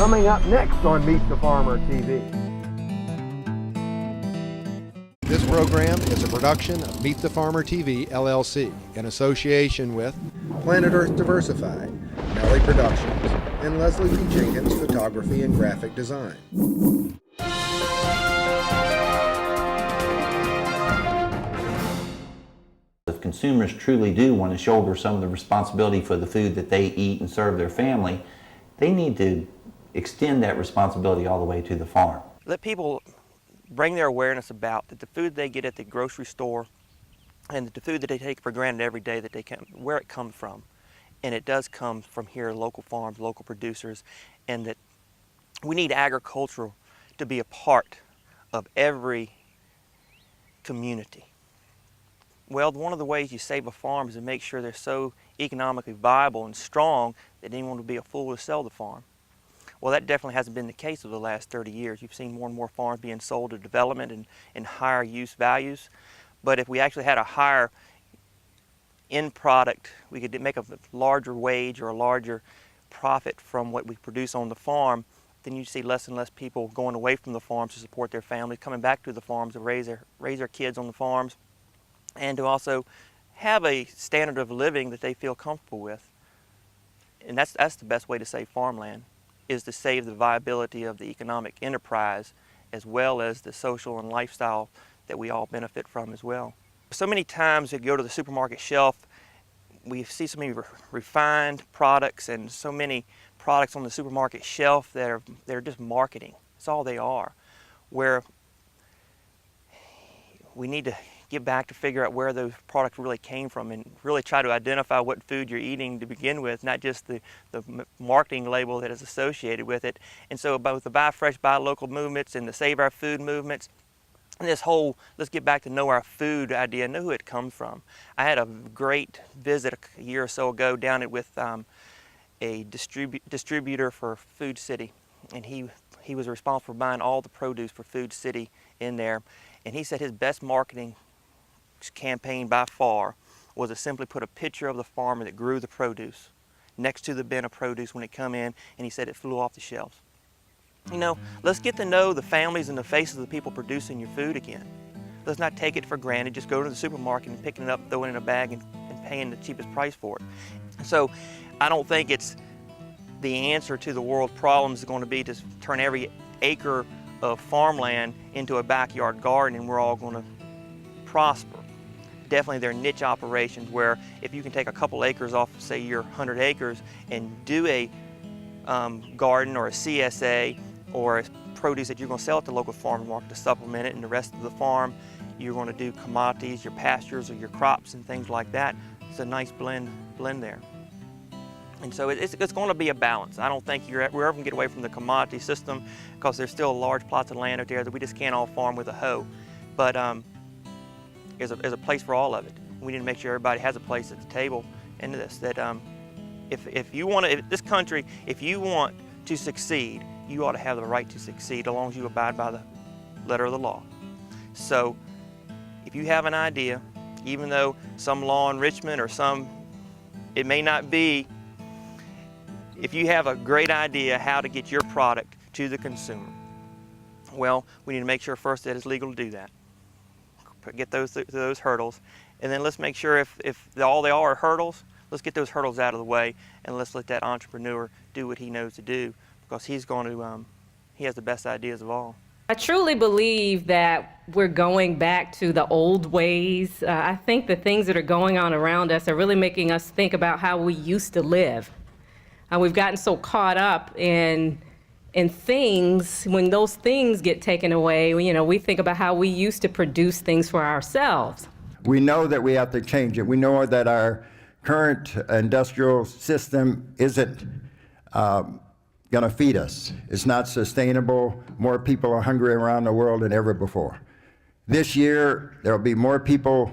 Coming up next on Meet the Farmer TV. This program is a production of Meet the Farmer TV, LLC, in association with Planet Earth Diversified, Nelly Productions, and Leslie P. Jenkins Photography and Graphic Design. If consumers truly do want to shoulder some of the responsibility for the food that they eat and serve their family, they need to extend that responsibility all the way to the farm. Let people bring their awareness about that the food they get at the grocery store and the food that they take for granted every day, that they can, where it comes from. And it does come from here, local farms, local producers, and that we need agriculture to be a part of every community. Well, one of the ways you save a farm is to make sure they're so economically viable and strong that anyone will be a fool to sell the farm. Well, that definitely hasn't been the case over the last 30 years. You've seen more and more farms being sold to development and higher use values. But if we actually had a higher end product, we could make a larger wage or a larger profit from what we produce on the farm, then you see less and less people going away from the farms to support their families, coming back to the farms to raise their kids on the farms, and to also have a standard of living that they feel comfortable with. And that's the best way to save farmland, is to save the viability of the economic enterprise as well as the social and lifestyle that we all benefit from as well. So many times we go to the supermarket shelf, we see so many refined products and so many products on the supermarket shelf that they're just marketing. That's all they are. Where we need to get back to figure out where those products really came from and really try to identify what food you're eating to begin with, not just the marketing label that is associated with it. And so both the Buy Fresh, Buy Local movements and the Save Our Food movements, and this whole let's get back to know our food idea, know who it comes from. I had a great visit a year or so ago down with a distributor for Food City, and he was responsible for buying all the produce for Food City in there. And he said his best marketing campaign by far was to simply put a picture of the farmer that grew the produce next to the bin of produce when it come in, and he said it flew off the shelves. You know, let's get to know the families and the faces of the people producing your food again. Let's not take it for granted, just go to the supermarket and picking it up, throwing it in a bag and paying the cheapest price for it. So I don't think it's the answer to the world problems is going to be to turn every acre of farmland into a backyard garden and we're all going to prosper. Definitely there are niche operations where if you can take a couple acres off, say your 100 acres, and do a garden or a CSA or a produce that you're going to sell at the local farm market to supplement it, and the rest of the farm you're going to do commodities, your pastures or your crops and things like that. It's a nice blend there. And so it's going to be a balance. I don't think we're ever going to get away from the commodity system because there's still large plots of land out there that we just can't all farm with a hoe. But there's a place for all of it. We need to make sure everybody has a place at the table into this. That if you want to, this country, if you want to succeed, you ought to have the right to succeed as long as you abide by the letter of the law. So if you have an idea, even though some law enrichment or it may not be, if you have a great idea how to get your product to the consumer, well, we need to make sure first that it's legal to do that. Get those hurdles, and then let's make sure if all they are hurdles, let's get those hurdles out of the way, and let's let that entrepreneur do what he knows to do, because he has the best ideas of all. I truly believe that we're going back to the old ways. I think the things that are going on around us are really making us think about how we used to live. We've gotten so caught up in things. When those things get taken away, we think about how we used to produce things for ourselves. We know that we have to change it. We know that our current industrial system isn't going to feed us. It's not sustainable. More people are hungry around the world than ever before. This year, there will be more people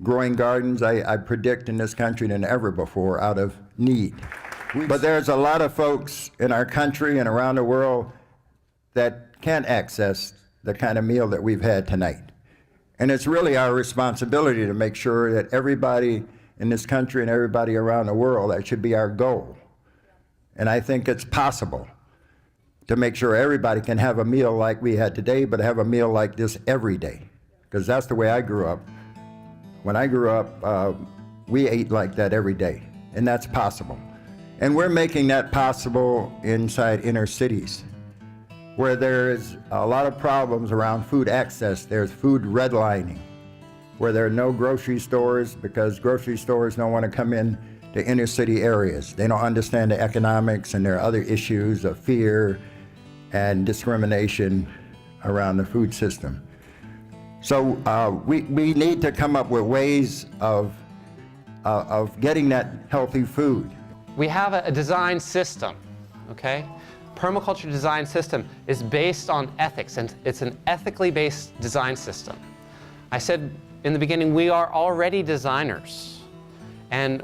growing gardens, I predict, in this country than ever before out of need. But there's a lot of folks in our country and around the world that can't access the kind of meal that we've had tonight. And it's really our responsibility to make sure that everybody in this country and everybody around the world, that should be our goal. And I think it's possible. to make sure everybody can have a meal like we had today, but have a meal like this every day. Because that's the way I grew up. When I grew up, we ate like that every day, and that's possible. And we're making that possible inside inner cities, where there's a lot of problems around food access. There's food redlining, where there are no grocery stores because grocery stores don't want to come in to inner city areas. They don't understand the economics, and there are other issues of fear and discrimination around the food system. So we need to come up with ways of getting that healthy food. We have a design system, okay? Permaculture design system is based on ethics, and it's an ethically based design system. I said in the beginning, we are already designers, and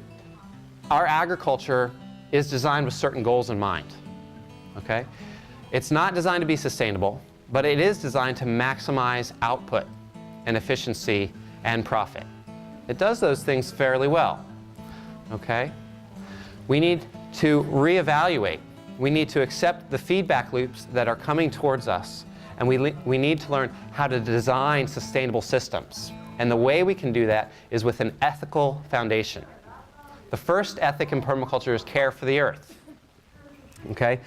our agriculture is designed with certain goals in mind, okay? It's not designed to be sustainable, but it is designed to maximize output and efficiency and profit. It does those things fairly well, okay? We need to reevaluate. We need to accept the feedback loops that are coming towards us, and we need to learn how to design sustainable systems. And the way we can do that is with an ethical foundation. The first ethic in permaculture is care for the earth, okay?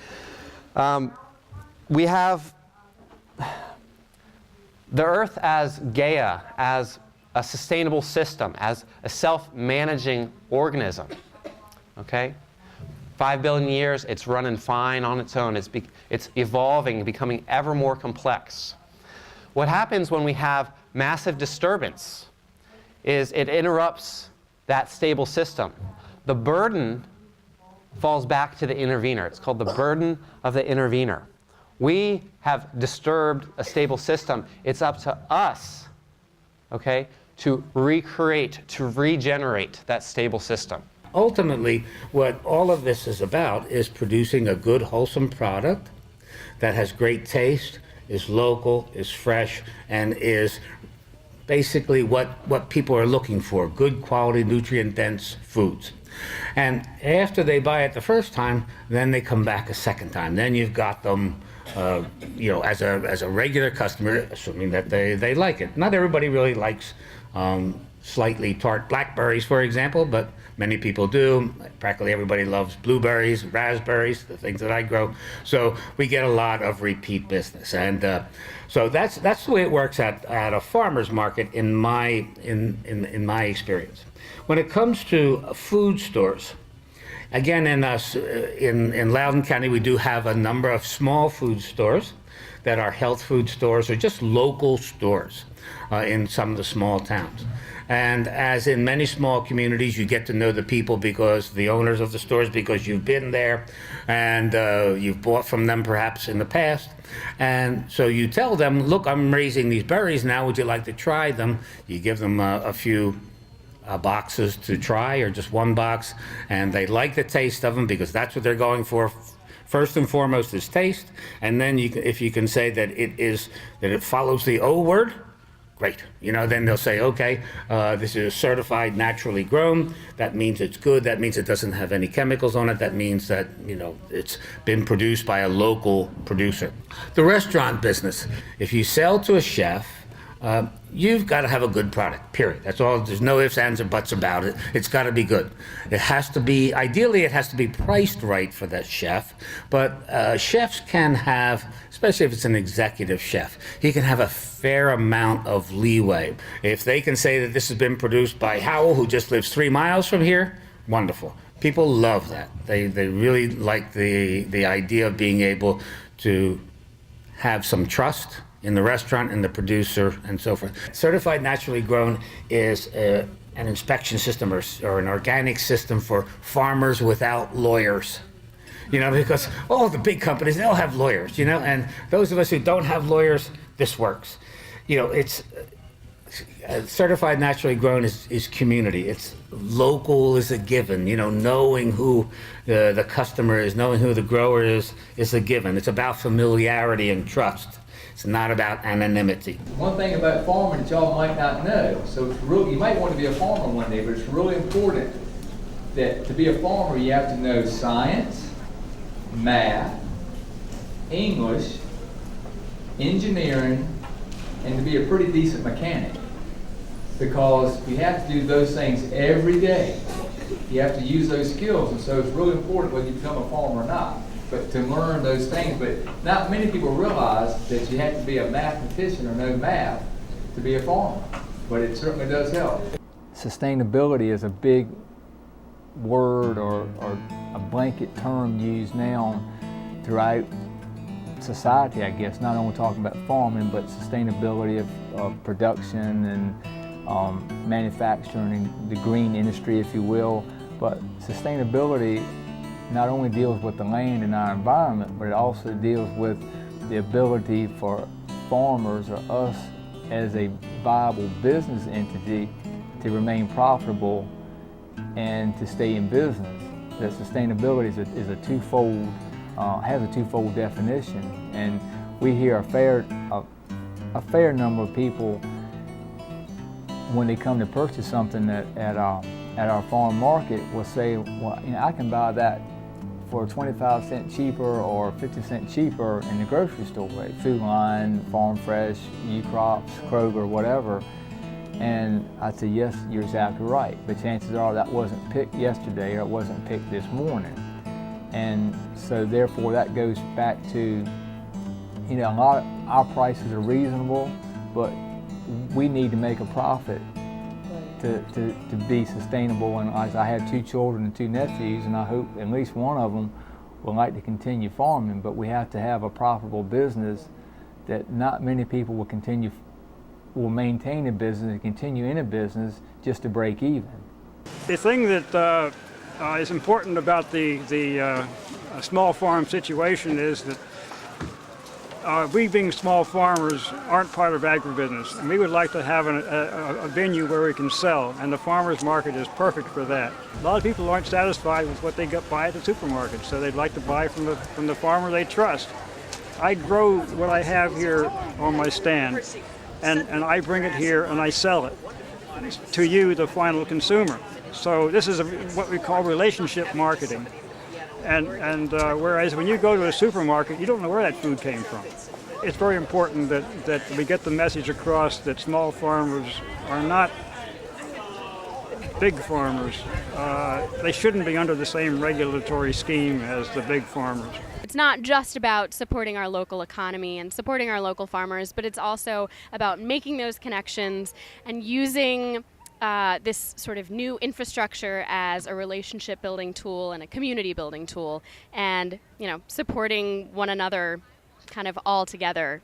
We have the earth as Gaia, as a sustainable system, as a self-managing organism, okay? 5 billion years, it's running fine on its own. It's evolving, becoming ever more complex. What happens when we have massive disturbance is it interrupts that stable system. The burden falls back to the intervener. It's called the burden of the intervener. We have disturbed a stable system. It's up to us, okay, to recreate, to regenerate that stable system. Ultimately, what all of this is about is producing a good, wholesome product that has great taste, is local, is fresh, and is basically what people are looking for, good quality, nutrient-dense foods. And after they buy it the first time, then they come back a second time. Then you've got them, as a regular customer, assuming that they like it. Not everybody really likes slightly tart blackberries, for example, but many people do. Practically everybody loves blueberries, raspberries, the things that I grow. So we get a lot of repeat business, and so that's the way it works at a farmer's market in my experience. When it comes to food stores, again, in Loudoun County, we do have a number of small food stores that are health food stores or just local stores in some of the small towns. And as in many small communities, you get to know the people because the owners of the stores, because you've been there and you've bought from them perhaps in the past. And so you tell them, look, I'm raising these berries now. Would you like to try them? You give them a few boxes to try, or just one box, and they like the taste of them because that's what they're going for. First and foremost is taste, and then if you can say that it follows the O word, great. Then they'll say, okay, this is certified naturally grown. That means it's good. That means it doesn't have any chemicals on it. That means that, it's been produced by a local producer. The restaurant business, if you sell to a chef, you've got to have a good product, period. That's all. There's no ifs, ands, or buts about it. It's got to be good. It has to be, ideally, it has to be priced right for that chef. But chefs can have, especially if it's an executive chef, he can have a fair amount of leeway. If they can say that this has been produced by Howell, who just lives 3 miles from here, wonderful. People love that. They really like the idea of being able to have some trust in the restaurant and the producer and so forth. Certified naturally grown is an inspection system or an organic system for farmers without lawyers. Because all the big companies, they'll have lawyers, and those of us who don't have lawyers, this works. It's certified naturally grown is community. It's local is a given. Knowing who the customer is, knowing who the grower is a given. It's about familiarity and trust. It's not about anonymity. One thing about farming that y'all might not know, so it's really, you might want to be a farmer one day, but it's really important that to be a farmer you have to know science, math, English, engineering, and to be a pretty decent mechanic. Because you have to do those things every day. You have to use those skills, and so it's really important whether you become a farmer or not, but to learn those things. But not many people realize that you have to be a mathematician or know math to be a farmer, but it certainly does help. Sustainability is a big word or a blanket term used now throughout society, I guess, not only talking about farming, but sustainability of production and manufacturing and the green industry, if you will. But sustainability not only deals with the land and our environment, but it also deals with the ability for farmers or us as a viable business entity to remain profitable and to stay in business. That sustainability is a twofold, has a twofold definition, and we hear a fair number of people when they come to purchase something at our farm market will say, well, you know, I can buy that for 25 cents cheaper or 50 cents cheaper in the grocery store, right? Food Line, Farm Fresh, U-Crops, Kroger, whatever. And I'd say, yes, you're exactly right. But chances are that wasn't picked yesterday or it wasn't picked this morning. And so therefore that goes back to, you know, a lot of our prices are reasonable, but we need to make a profit to be sustainable. And I have 2 children and 2 nephews, and I hope at least one of them will like to continue farming, but we have to have a profitable business that not many people will maintain a business and continue in a business just to break even. The thing that is important about the small farm situation is that we being small farmers aren't part of agribusiness, and we would like to have a venue where we can sell, and the farmers market is perfect for that. A lot of people aren't satisfied with what they buy at the supermarket, so they'd like to buy from the farmer they trust. I grow what I have here on my stand, and I bring it here and I sell it to you, the final consumer. So this is what we call relationship marketing. And whereas when you go to a supermarket, you don't know where that food came from. It's very important that we get the message across that small farmers are not big farmers. They shouldn't be under the same regulatory scheme as the big farmers. It's not just about supporting our local economy and supporting our local farmers, but it's also about making those connections and using this sort of new infrastructure as a relationship building tool and a community building tool, and, you know, supporting one another kind of all together.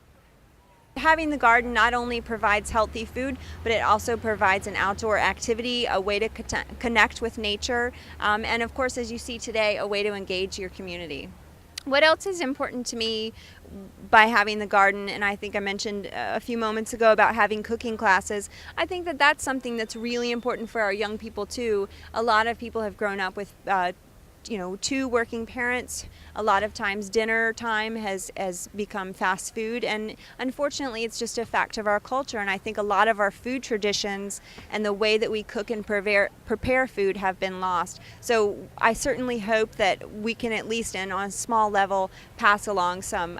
Having the garden not only provides healthy food, but it also provides an outdoor activity, a way to connect with nature, and of course, as you see today, a way to engage your community. What else is important to me by having the garden, and I think I mentioned a few moments ago about having cooking classes, I think that that's something that's really important for our young people too. A lot of people have grown up with 2 working parents. A lot of times dinner time has become fast food, and unfortunately it's just a fact of our culture, and I think a lot of our food traditions and the way that we cook and prepare food have been lost. So I certainly hope that we can, at least and on a small level, pass along some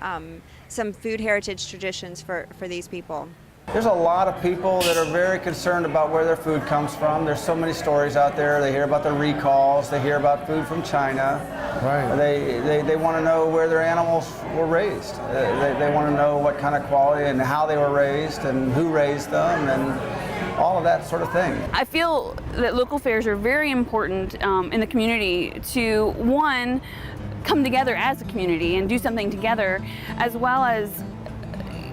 food heritage traditions for these people. There's a lot of people that are very concerned about where their food comes from. There's so many stories out there. They hear about the recalls. They hear about food from China. Right. They want to know where their animals were raised. They want to know what kind of quality and how they were raised and who raised them and all of that sort of thing. I feel that local fairs are very important in the community to, one, come together as a community and do something together, as well as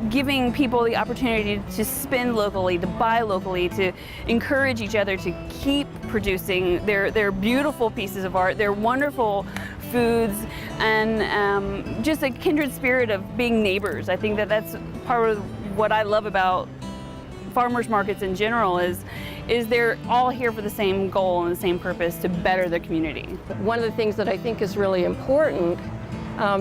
giving people the opportunity to spend locally, to buy locally, to encourage each other to keep producing their beautiful pieces of art, their wonderful foods, and just a kindred spirit of being neighbors. I think that that's part of what I love about farmers markets in general is they're all here for the same goal and the same purpose, to better the community. One of the things that I think is really important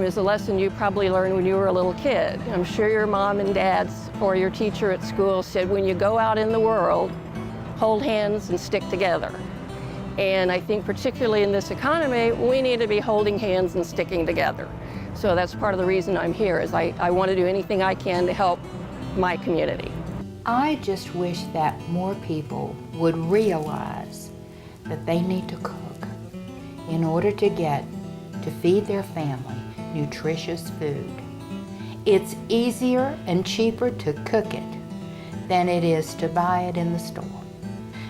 is a lesson you probably learned when you were a little kid. I'm sure your mom and dad's or your teacher at school said, when you go out in the world, hold hands and stick together. And I think particularly in this economy, we need to be holding hands and sticking together. So that's part of the reason I'm here, is I want to do anything I can to help my community. I just wish that more people would realize that they need to cook in order to feed their family nutritious food. It's easier and cheaper to cook it than it is to buy it in the store.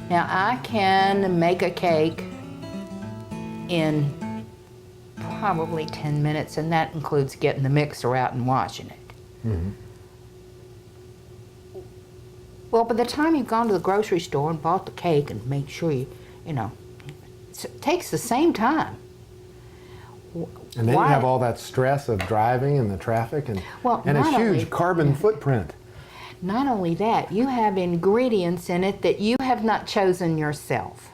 Now, I can make a cake in probably 10 minutes, and that includes getting the mixer out and washing it. Mm-hmm. Well, by the time you've gone to the grocery store and bought the cake and made sure you know, it takes the same time. And then you have all that stress of driving and the traffic and a huge carbon footprint. Not only that, you have ingredients in it that you have not chosen yourself.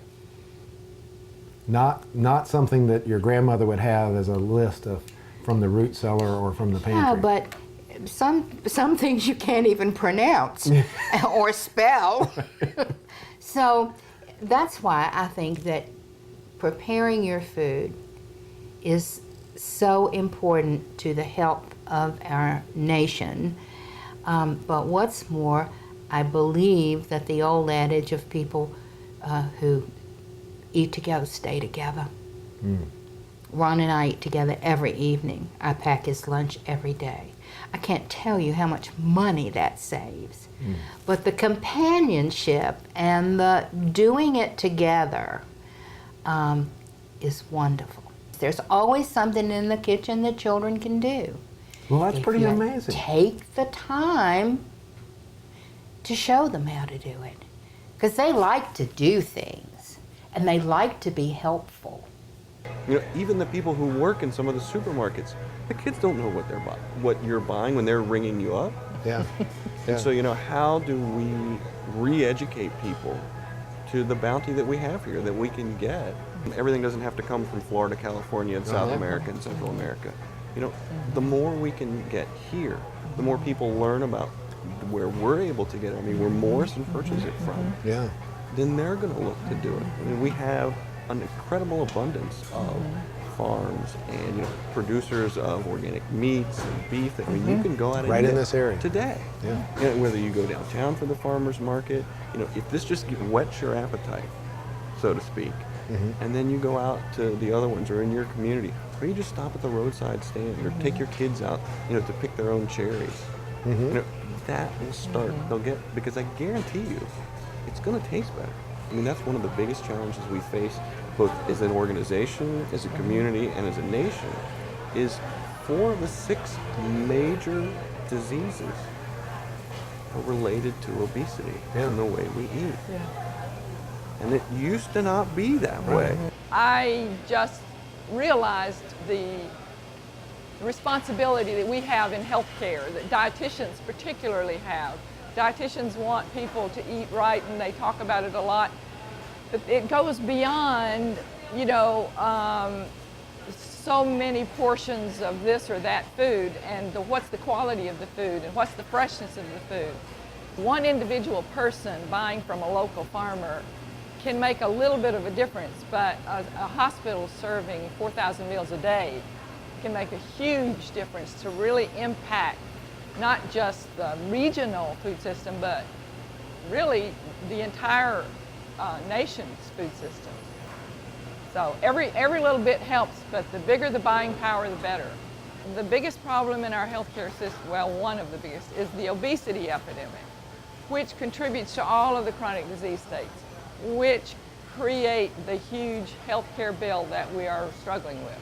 Not something that your grandmother would have as a list of from the root cellar or from the pantry. No, but some things you can't even pronounce or spell. So that's why I think that preparing your food is so important to the health of our nation. But what's more, I believe that the old adage of people who eat together stay together. Mm. Ron and I eat together every evening. I pack his lunch every day. I can't tell you how much money that saves. Mm. But the companionship and the doing it together is wonderful. There's always something in the kitchen that children can do. Well, that's pretty amazing. Take the time to show them how to do it. Because they like to do things, and they like to be helpful. You know, even the people who work in some of the supermarkets, the kids don't know what you're buying when they're ringing you up. Yeah. And so, you know, how do we re-educate people to the bounty that we have here, that we can get? Everything doesn't have to come from Florida, California, and South America and Central America. You know, the more we can get here, the more people learn about where we're able to get it. I mean, where Morrison purchases it from. Yeah. Then they're going to look to do it. I mean, we have an incredible abundance of farms and, you know, producers of organic meats and beef that you can go out and right get in this area today. Yeah. You know, whether you go downtown for the farmers market, you know, if this just whets your appetite, so to speak, and then you go out to the other ones or in your community, or you just stop at the roadside stand or take your kids out, you know, to pick their own cherries. You know, that will start. They'll get, because I guarantee you, it's going to taste better. I mean, that's one of the biggest challenges we face, both as an organization, as a community, and as a nation, is 4 of the 6 major diseases are related to obesity and the way we eat. And it used to not be that way. I just realized the responsibility that we have in healthcare, that dietitians particularly have. Dietitians want people to eat right, and they talk about it a lot. But it goes beyond, you know, so many portions of this or that food, and what's the quality of the food, and what's the freshness of the food. One individual person buying from a local farmer can make a little bit of a difference, but a hospital serving 4,000 meals a day can make a huge difference to really impact not just the regional food system, but really the entire nation's food system. So every little bit helps, but the bigger the buying power, the better. The biggest problem in our healthcare system, well, one of the biggest, is the obesity epidemic, which contributes to all of the chronic disease states, which create the huge healthcare bill that we are struggling with.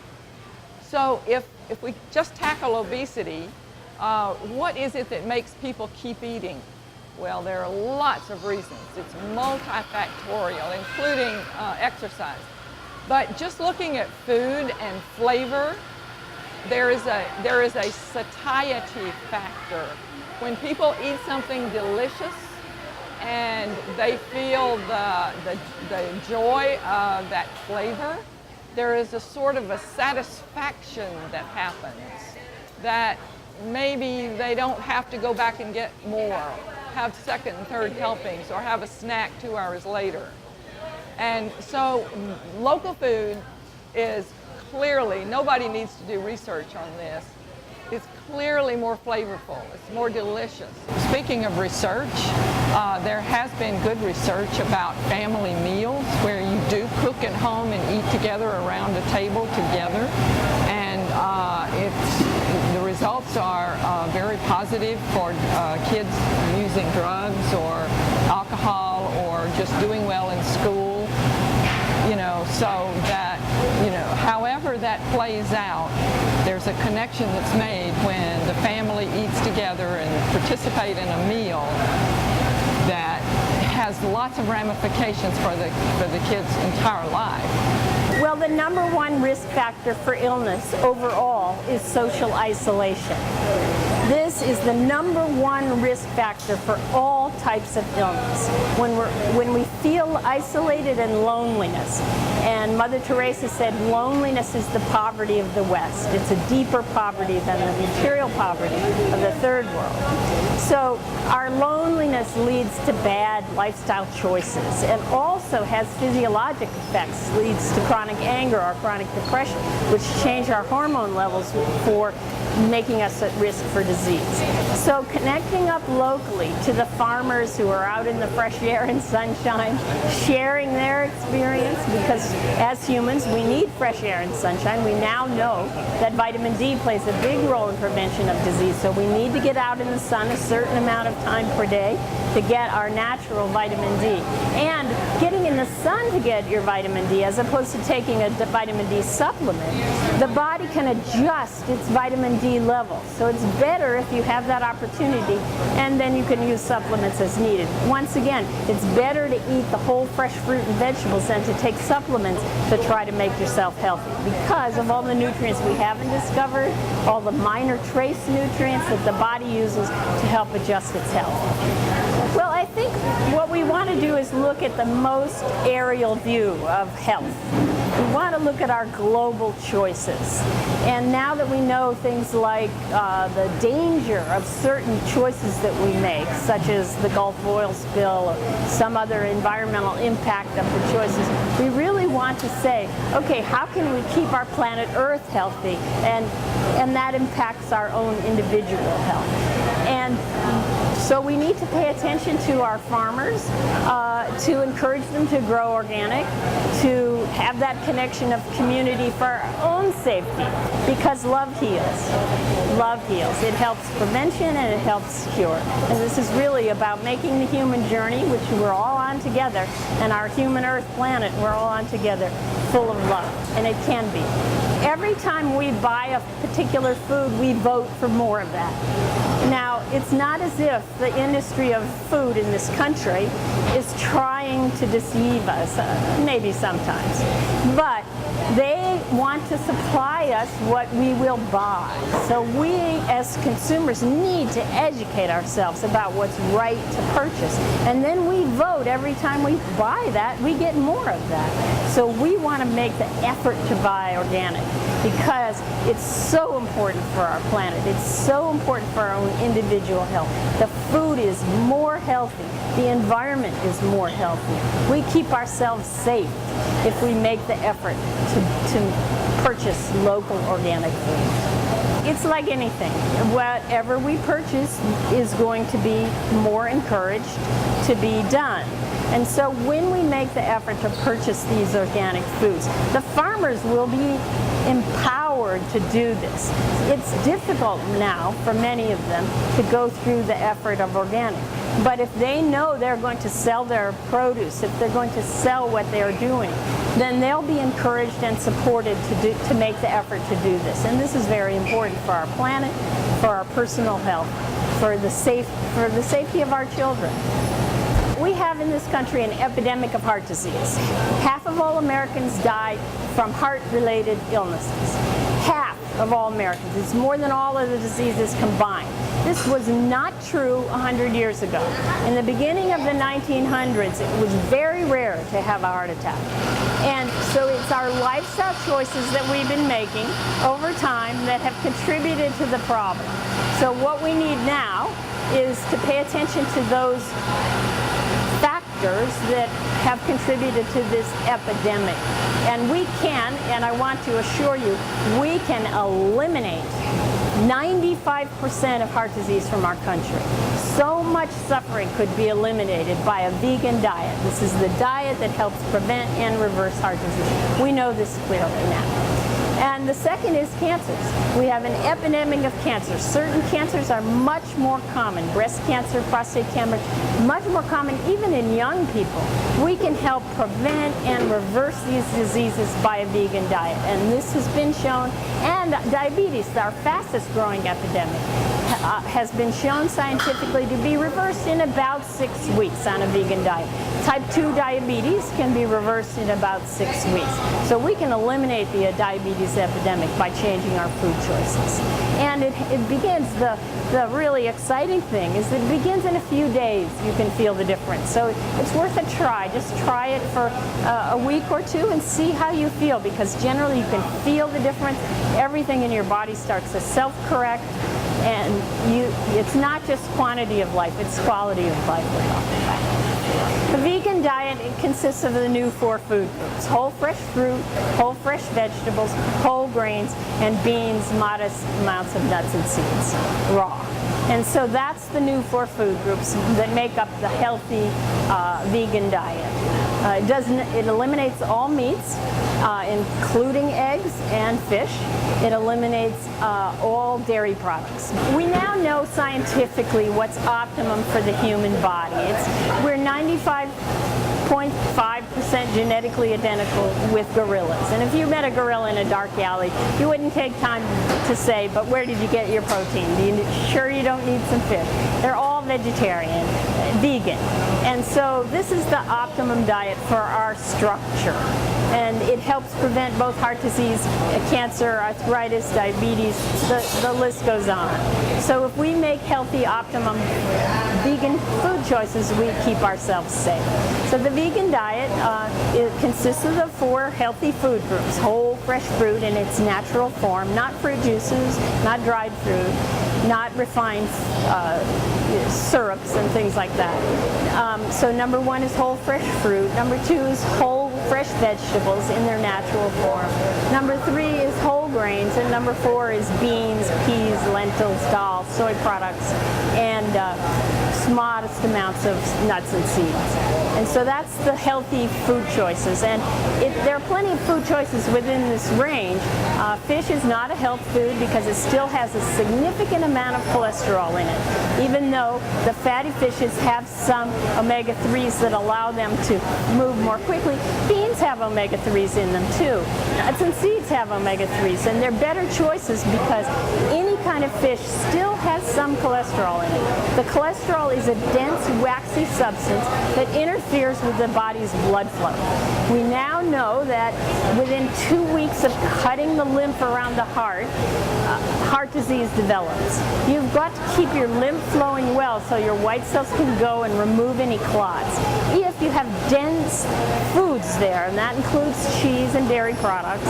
So if we just tackle obesity, what is it that makes people keep eating? Well, there are lots of reasons. It's multifactorial, including exercise. But just looking at food and flavor, there is a satiety factor. When people eat something delicious and they feel the joy of that flavor, there is a sort of a satisfaction that happens that maybe they don't have to go back and get more, have second and third helpings, or have a snack 2 hours later. And so local food is clearly, nobody needs to do research on this, it's clearly more flavorful, it's more delicious. Speaking of research, there has been good research about family meals where you do cook at home and eat together around a table together, and the results are very positive for kids using drugs or alcohol or just doing well in school, you know, so that, you know, however that plays out, there's a connection that's made when the family eats together and participate in a meal that has lots of ramifications for the kid's entire life. Well, the #1 risk factor for illness overall is social isolation. This is the #1 risk factor for all types of illness. When we feel isolated and loneliness, and Mother Teresa said loneliness is the poverty of the West. It's a deeper poverty than the material poverty of the Third World. So our loneliness leads to bad lifestyle choices and also has physiologic effects, leads to chronic anger or chronic depression, which change our hormone levels for making us at risk for disease. So connecting up locally to the farmers who are out in the fresh air and sunshine, sharing their experience, because as humans we need fresh air and sunshine. We now know that vitamin D plays a big role in prevention of disease, so we need to get out in the sun a certain amount of time per day to get our natural vitamin D. And getting in the sun to get your vitamin D, as opposed to taking a vitamin D supplement, the body can adjust its vitamin D level. So it's better if you have that opportunity, and then you can use supplements as needed. Once again, it's better to eat the whole fresh fruit and vegetables than to take supplements to try to make yourself healthy, because of all the nutrients we haven't discovered, all the minor trace nutrients that the body uses to help adjust its health. Well, I think what we want to do is look at the most aerial view of health. We want to look at our global choices. And now that we know things like the danger of certain choices that we make, such as the Gulf oil spill or some other environmental impact of the choices, we really want to say, okay, how can we keep our planet Earth healthy? And that impacts our own individual health. And so we need to pay attention to our farmers, to encourage them to grow organic, to have that connection of community for our own safety, because love heals. Love heals. It helps prevention and it helps cure. And this is really about making the human journey, which we're all on together, and our human Earth planet, we're all on together, full of love. And it can be. Every time we buy a particular food, we vote for more of that. Now, it's not as if the industry of food in this country is trying to deceive us, maybe sometimes, but they want to supply us what we will buy. So we as consumers need to educate ourselves about what's right to purchase. And then we vote every time we buy that, we get more of that. So we want to make the effort to buy organic because it's so important for our planet. It's so important for our own individual health. The food is more healthy. The environment is more healthy. We keep ourselves safe if we make the effort to purchase local organic food. It's like anything. Whatever we purchase is going to be more encouraged to be done. And so when we make the effort to purchase these organic foods, the farmers will be empowered to do this. It's difficult now for many of them to go through the effort of organic. But if they know they're going to sell their produce, if they're going to sell what they're doing, then they'll be encouraged and supported to make the effort to do this. And this is very important for our planet, for our personal health, for the safety of our children. We have in this country an epidemic of heart disease. Half of all Americans die from heart-related illnesses. Half of all Americans. It's more than all of the diseases combined. This was not true 100 years ago. In the beginning of the 1900s, it was very rare to have a heart attack. And so it's our lifestyle choices that we've been making over time that have contributed to the problem. So what we need now is to pay attention to those factors factors that have contributed to this epidemic. And we can, and I want to assure you, we can eliminate 95% of heart disease from our country. So much suffering could be eliminated by a vegan diet. This is the diet that helps prevent and reverse heart disease. We know this clearly now. And the second is cancers. We have an epidemic of cancers. Certain cancers are much more common. Breast cancer, prostate cancer, much more common even in young people. We can help prevent and reverse these diseases by a vegan diet. And this has been shown. And diabetes, our fastest growing epidemic, has been shown scientifically to be reversed in about 6 weeks on a vegan diet. Type 2 diabetes can be reversed in about 6 weeks. So we can eliminate the diabetes epidemic by changing our food choices. And it begins, the really exciting thing is it begins in a few days. You can feel the difference. So it's worth a try. Just try it for a week or two and see how you feel, because generally you can feel the difference. Everything in your body starts to self-correct. And it's not just quantity of life, it's quality of life we're talking about. The vegan diet, it consists of the new 4 food groups: whole fresh fruit, whole fresh vegetables, whole grains, and beans, modest amounts of nuts and seeds, raw. And so that's the new 4 food groups that make up the healthy vegan diet. It eliminates all meats, including eggs and fish. It eliminates all dairy products. We now know scientifically what's optimum for the human body. We're 95.5% genetically identical with gorillas. And if you met a gorilla in a dark alley, you wouldn't take time to say, but where did you get your protein? Sure you don't need some fish? They're all vegetarian, vegan. And so this is the optimum diet for our structure. And it helps prevent both heart disease, cancer, arthritis, diabetes, the list goes on. So if we make healthy, optimum vegan food choices, we keep ourselves safe. So the vegan diet, it consists of the 4 healthy food groups: whole fresh fruit in its natural form, not fruit juices, not dried fruit, not refined syrups and things like that. So number 1 is whole fresh fruit. Number 2 is whole fresh vegetables in their natural form. Number 3 is whole grains, and number 4 is beans, peas, lentils, dal, soy products, and modest amounts of nuts and seeds. And so that's the healthy food choices. And there are plenty of food choices within this range. Fish is not a health food because it still has a significant amount of cholesterol in it, even though the fatty fishes have some omega-3s that allow them to move more quickly. Beans have omega-3s in them too. Nuts and seeds have omega-3s, and they're better choices because any kind of fish still has some cholesterol in it. The cholesterol is a dense, waxy substance that interferes with the body's blood flow. We now know that within 2 weeks of cutting the lymph around the heart, heart disease develops. You've got to keep your lymph flowing well so your white cells can go and remove any clots. If you have dense foods there, and that includes cheese and dairy products,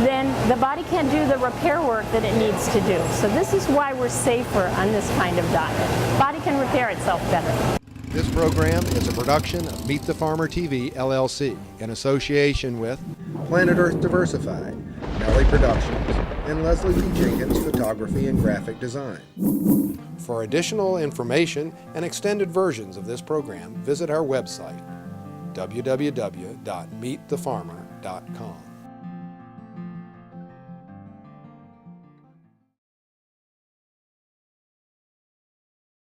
then the body can't do the repair work that it needs to do. So this is why we're safer on this kind of diet. Body can repair itself better. This program is a production of Meet the Farmer TV, LLC, in association with Planet Earth Diversified, Nelly Productions, and Leslie B. Jenkins Photography and Graphic Design. For additional information and extended versions of this program, visit our website, www.meetthefarmer.com.